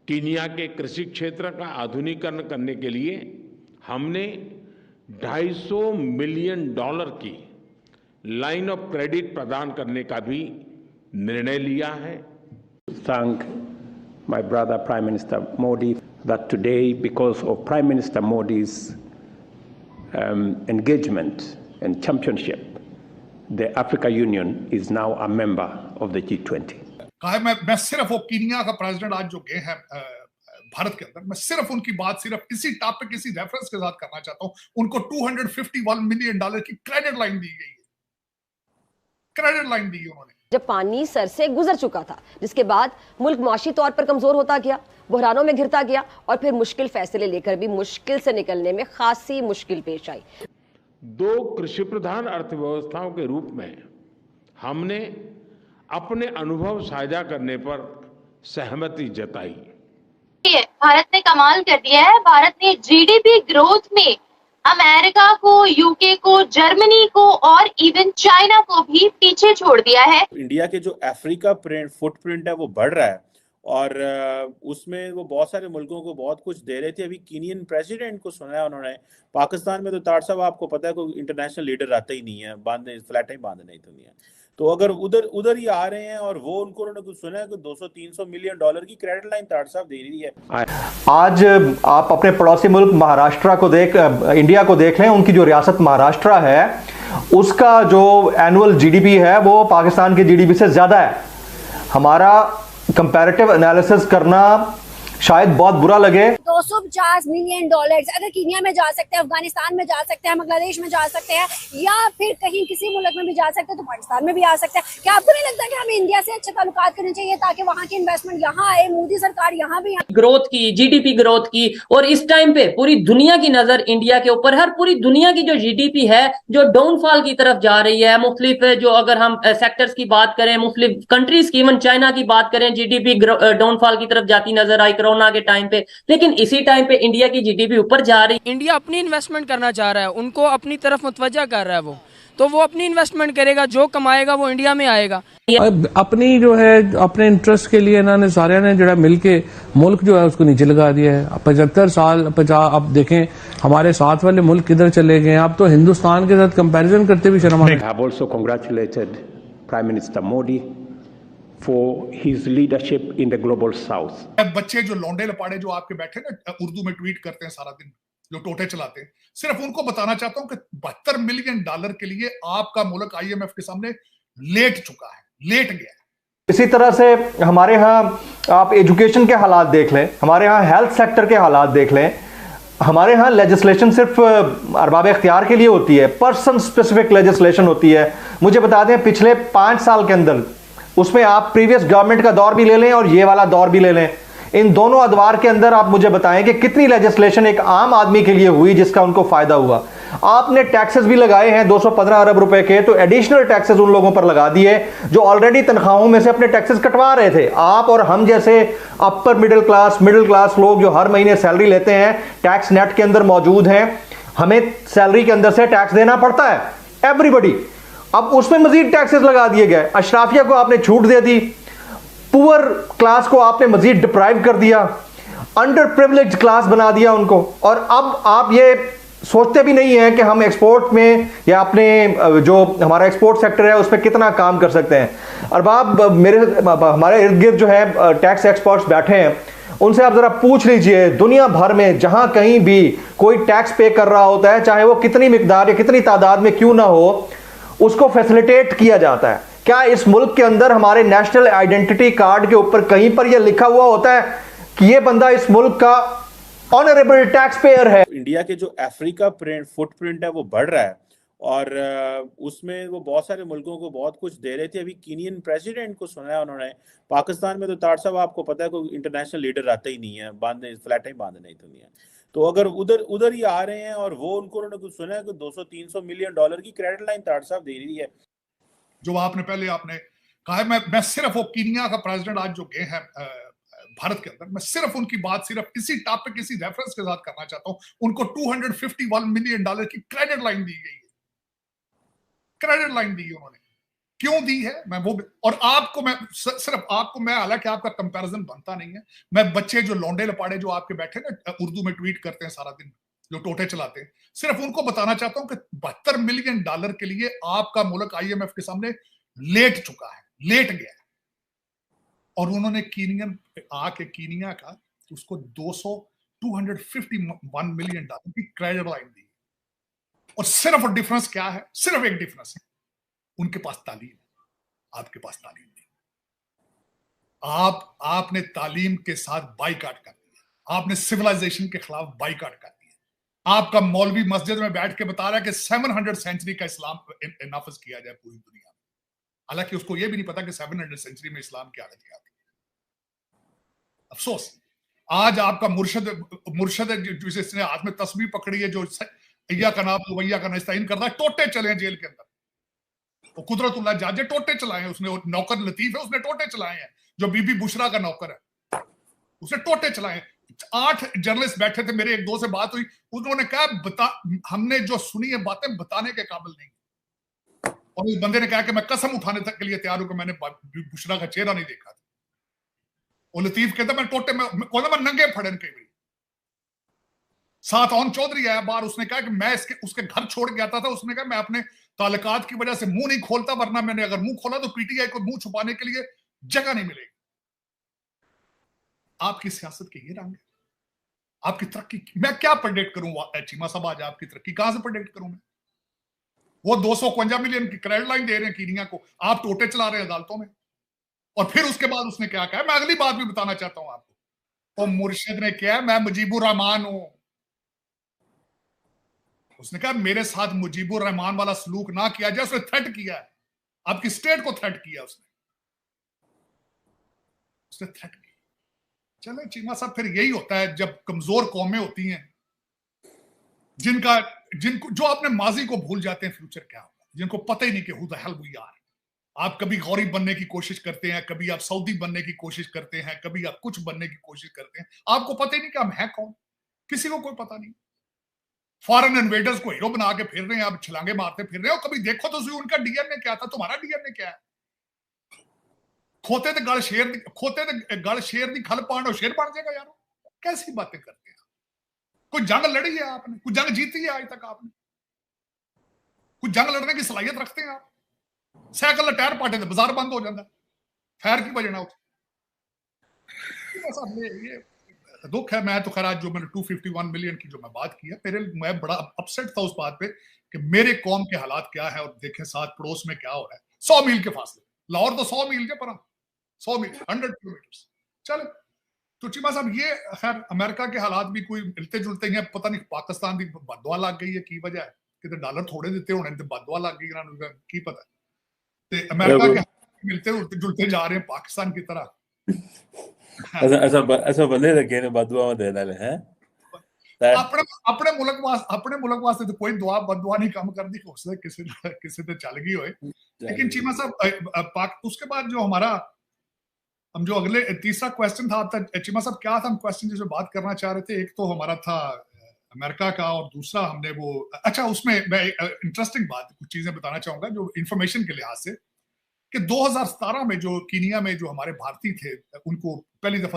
Kenya के कृषि क्षेत्र का आधुनिकीकरण करने के लिए हमने $250 मिलियन की लाइन ऑफ क्रेडिट प्रदान करने का भी निर्णय लिया है। Thank my brother Prime Minister Modi that today, because of Prime Minister Modi's engagement and championship, the Africa Union is now a member of the G20. कहा मैं सिर्फ वो कीनिया का प्रेसिडेंट आज जो गए हैं भारत के अंदर, मैं सिर्फ उनकी बात सिर्फ इसी टॉपिक इसी रेफरेंस के साथ करना चाहता हूं। उनको $251 मिलियन की क्रेडिट लाइन दी गई है, क्रेडिट लाइन दी गई उन्होंने। जब पानी सर से गुजर चुका था, जिसके बाद मुल्क माशी तौर पर कमजोर होता गया, बहरानों में घिरता गया और फिर मुश्किल फैसले लेकर भी मुश्किल से निकलने में खासी मुश्किल पेश आई। दो कृषि प्रधान अर्थव्यवस्थाओं के रूप में हमने अपने अनुभव साझा करने पर सहमति जताई। भारत ने कमाल कर दिया है। भारत ने जीडीपी ग्रोथ में अमेरिका को, यूके को, जर्मनी को और इवन चाइना को भी पीछे छोड़ दिया है। इंडिया के जो अफ्रीका फुटप्रिंट है वो बढ़ रहा है और उसमें वो बहुत सारे मुल्कों को बहुत कुछ दे रहे थे। अभी कीनियन प्रेसिडेंट को सुना है उन्होंने। पाकिस्तान में तो तार साहब आपको पता है कोई इंटरनेशनल लीडर आता ही नहीं है, फ्लैट ही बांधने ही तो नहीं है। तो अगर उधर ही आ रहे हैं और वो उन्होंने कुछ सुना है कि $200-300 मिलियन की क्रेडिट लाइन तार साहब दे रही है। आज आप अपने पड़ोसी मुल्क महाराष्ट्र को इंडिया को देख लें। उनकी जो रियासत महाराष्ट्र है उसका जो एनुअल जीडीपी है वो पाकिस्तान के जीडीपी से ज्यादा है। हमारा कंपैरेटिव एनालिसिस करना शायद बहुत बुरा लगे। $250 मिलियन अगर कीनिया में जा सकते हैं, अफगानिस्तान में जा सकते हैं, बांग्लादेश में जा सकते हैं या फिर कहीं किसी मुल्क में भी जा सकते हैं तो पाकिस्तान में भी आ सकते हैं। क्या आपको नहीं लगता कि हमें इंडिया से अच्छे ताल्लुकात करने चाहिए ताकि वहाँ की इन्वेस्टमेंट यहाँ आए, मोदी सरकार यहाँ भी ग्रोथ की, जीडीपी ग्रोथ की, और इस टाइम पे पूरी दुनिया की नजर इंडिया के ऊपर है। पूरी दुनिया की जो जीडीपी है जो डाउनफॉल की तरफ जा रही है। मुख्तलिफ जो अगर हम सेक्टर्स की बात करें, मुख्तलिफ कंट्रीज की, इवन चाइना की बात करें, जीडीपी डाउनफॉल की तरफ जाती नजर आई कोरोना के टाइम पे, लेकिन इसी टाइम पे इंडिया की जीडीपी ऊपर जा रही। इंडिया अपनी इन्वेस्टमेंट करना चाह रहा है, उनको अपनी तरफ मुतवज्जा कर रहा है वो, तो वो अपनी इन्वेस्टमेंट करेगा, जो कमाएगा वो इंडिया में आएगा। अपनी जो है अपने इंटरेस्ट के लिए इन्होंने सारे ने जो है मिलके मुल्क जो है उसको नीचे लगा दिया है। 75 साल अब देखें हमारे साथ वाले मुल्क किधर चले गए। अब तो हिंदुस्तान के साथ कंपैरिजन करते भी शर्म आ रही है। I have also congratulated Prime Minister Modi for his leadership in the global south. बच्चे जो लौंडे लपाड़े जो आपके बैठे ना उर्दू में ट्वीट करते हैं सारा दिन, जो टोटे चलाते हैं, सिर्फ उनको बताना चाहता हूं कि $72 मिलियन के लिए आपका मुल्क IMF के सामने लेट चुका है, लेट गया है। इसी तरह से हमारे यहाँ आप एजुकेशन के हालात देख लें, हमारे यहाँ हेल्थ सेक्टर के हालात देख लें। हमारे यहाँ लेजिस्लेशन सिर्फ अरबाब इख्तियार के लिए होती है, पर्सन स्पेसिफिक लेजिस्लेशन होती है। मुझे बता दें पिछले 5 साल के अंदर उसमें आप प्रीवियस गवर्नमेंट का दौर भी ले लें और ये वाला दौर भी ले लें, इन दोनों अदवार के अंदर आप मुझे बताएं कि कितनी लेजिस्लेशन एक आम आदमी के लिए हुई जिसका उनको फायदा हुआ। आपने टैक्सेस भी लगाए हैं 215 अरब रुपए के, तो एडिशनल टैक्सेस उन लोगों पर लगा दिए जो ऑलरेडी तनख्वाहों में से अपने टैक्सेस कटवा रहे थे। आप और हम जैसे अपर मिडिल क्लास लोग जो हर महीने सैलरी लेते हैं, टैक्स नेट के अंदर मौजूद हैं, हमें सैलरी के अंदर से टैक्स देना पड़ता है, एवरीबडी। अब उसमें मजीद टैक्सेस लगा दिए गए। अशराफिया को आपने छूट दे दी, पुअर क्लास को आपने मजीद डिप्राइव कर दिया, अंडर प्रिविलेज क्लास बना दिया उनको। और अब आप ये सोचते भी नहीं है कि हम एक्सपोर्ट में या अपने जो हमारा एक्सपोर्ट सेक्टर है उस पर कितना काम कर सकते हैं। अरबाब हमारे इर्द गिर्द जो है टैक्स एक्सपर्ट्स बैठे हैं, उनसे आप जरा पूछ लीजिए दुनिया भर में जहां कहीं भी कोई टैक्स पे कर रहा होता है, चाहे वो कितनी मिकदार या कितनी तादाद में क्यों ना हो, उसको फैसिलिटेट किया जाता है। क्या इस मुल्क के अंदर हमारे नेशनल आइडेंटिटी कार्ड के ऊपर कहीं पर यह लिखा हुआ होता है कि यह बंदा इस मुल्क का ऑनरेबल टैक्स पेयर है? इंडिया के जो अफ्रीका फुटप्रिंट है वो बढ़ रहा है और उसमें वो बहुत सारे मुल्कों को बहुत कुछ दे रहे थे। अभी कीनियन प्रेसिडेंट को सुना है उन्होंने। पाकिस्तान में तो तार साहब आपको पता है कोई इंटरनेशनल लीडर आता ही नहीं है, फ्लैट ही बांधने ही तो नहीं है। तो अगर उधर ही आ रहे हैं और वो उन्होंने कुछ सुना है कि $200-300 मिलियन की क्रेडिट लाइन तार साहब दे रही है। जो आपने कहा मैं सिर्फ वो कीनिया का प्रेसिडेंट आज जो गए हैं भारत के अंदर, मैं सिर्फ उनकी बात सिर्फ इसी टॉपिक इसी रेफरेंस के साथ करना चाहता हूं। उनको $251 मिलियन की क्रेडिट लाइन दी गई है, क्रेडिट लाइन दी है उन्होंने। क्यों दी है मैं वो, और आपको मैं सिर्फ आपको मैं, हालांकि आपका कंपैरिजन बनता नहीं है, मैं बच्चे जो लौंडे लपाड़े जो आपके बैठे ना उर्दू में ट्वीट करते हैं सारा दिन, जो टोटे चलाते हैं, सिर्फ उनको बताना चाहता हूं कि $72 मिलियन के लिए आपका मुल्क IMF के सामने लेट चुका है, लेट गया है। और उन्होंने कीनिया का उसको 251 मिलियन डॉलर की क्रेडिट लाइन दी। और सिर्फ डिफरेंस क्या है? सिर्फ एक डिफरेंस है, उनके पास तालीम है, आपके पास तालीम नहीं। आपने तालीम के साथ बाइकाट कर दिया, आपने सिविलाइजेशन के खिलाफ बाइकाट कर दिया। आपका मौलवी मस्जिद में बैठ के बता रहा है कि 700 सेंचुरी का इस्लाम नाफिज किया जाए पूरी दुनिया में, हालांकि उसको यह भी नहीं पता कि 700 सेंचुरी में इस्लाम की हालत क्या थी। अफसोस आज आपका मुर्शद जिसने हाथ में तस्बीह पकड़ी है, जो अय्या का नाम वैया का नस्ताइन कर रहा है, टोटे चले जेल के अंदर। वो कुदरतुल्लाह जाजे टोटे चलाए हैं उसने, नौकर लतीफ है उसने टोटे चलाए हैं, जो बीबी बुशरा का नौकर है उसने टोटे चलाए हैं। 8 जर्नलिस्ट बैठे थे, मेरे एक दो से बात हुई, उन्होंने कहा हमने जो सुनी है बातें बताने के काबिल नहीं। और उस बंदे ने कहा कि मैं कसम उठाने तक के लिए तैयार हूं कि मैंने बुशरा का चेहरा नहीं देखा था। वो लतीफ कहता मैं टोटे में मैं नंगे फड़न कई बार। साथ ऑन चौधरी आया बाहर, उसने कहा कि मैं उसके घर छोड़ के आता था, उसने कहा मैं अपने ताल्लुकात की वजह से मुंह नहीं खोलता, वरना मैंने अगर मुंह खोला तो PTI को मुंह छुपाने के लिए जगह नहीं मिलेगी। आपकी सियासत के ये रंग है, आपकी तरक्की मैं क्या प्रेडिक्ट करूं चीमा साहब? आज आपकी तरक्की कहां से प्रेडिक्ट करूं मैं? वो 251 मिलियन की क्रेडिट लाइन दे रहे हैं कीनिया को, आप टोटे चला रहे हैं अदालतों में। और फिर उसके बाद उसने क्या कहा, मैं अगली बात भी बताना चाहता हूं आपको। और मुर्शिद ने क्या, मैं मुजीबुर रहमान हूं। उसने कहा मेरे साथ मुजीबुर रहमान वाला सलूक ना किया जाए, उसने थ्रेट किया है, आपकी स्टेट को थ्रेट किया उसने थ्रेट किया। चले चीमा साहब, फिर यही होता है जब कमजोर कौमें होती हैं, जिनको जो अपने माजी को भूल जाते हैं फ्यूचर क्या होगा, जिनको पता ही नहीं कि who the hell we are. आप कभी गौरी बनने की कोशिश करते हैं, कभी आप सऊदी बनने की कोशिश करते हैं, कभी आप कुछ बनने की कोशिश करते हैं, आपको पता ही नहीं कि हम हैं कौन, किसी को कोई पता नहीं। फॉरेन इन्वेडर्स को हीरो बना के फिर रहे हैं, आप छलांगे मारते फिर रहे हो। कभी देखो तो उनका DNA क्या था, तुम्हारा DNA क्या है? खोते थे गल शेर दी खल पांडो शेर बन जाएगा यार, कैसी बातें करते हैं? कोई जंग लड़ी है आपने? कोई जंग जीती है आज तक आपने? कोई जंग लड़ने की सलाहियत रखते हैं आप? साइकिल टायर पाटे थे, बाजार बंद हो जाता, खैर की बजना ये दुख है। मैं तो खैर आज जो मैंने 251 मिलियन की जो मैं बात की है, मैं बड़ा अपसेट था उस बात पे कि मेरे कौम के हालात क्या है, और देखें साथ पड़ोस में क्या हो रहा है। 100 मील के फासले, लाहौर तो 100 मील के पर 100 मील 100 किलोमीटर। चले तो चीमा साहब, ये खैर अमेरिका के हालात भी कोई मिलते जुलते हैं। पता नहीं पाकिस्तान की बददुआ लग गई है, की वजह है कि डॉलर थोड़े दिते होने ते बददुआ लग गई इन्होंने, की पता। ते अमेरिका के मिलते जुलते जा रहे हैं पाकिस्तान की तरह। ऐसा बंदे लगे ने बददुआ में देना है। अपने मुल्क वास्ते तो कोई दुआ बददुआ नहीं काम कर दी, किसी ते चल गई होए। लेकिन चीमा साहब, उसके बाद जो हमारा हम जो अगले तीसरा क्वेश्चन था आपका चीमा साहब, क्या था हम क्वेश्चन जिसमें बात करना चाह रहे थे? एक तो हमारा था अमेरिका का, और दूसरा हमने वो अच्छा, उसमें मैं इंटरेस्टिंग बात कुछ चीजें बताना चाहूंगा जो इंफॉर्मेशन के लिहाज से, कि 2017 में जो कीनिया में जो हमारे भारतीय थे, उनको पहली दफा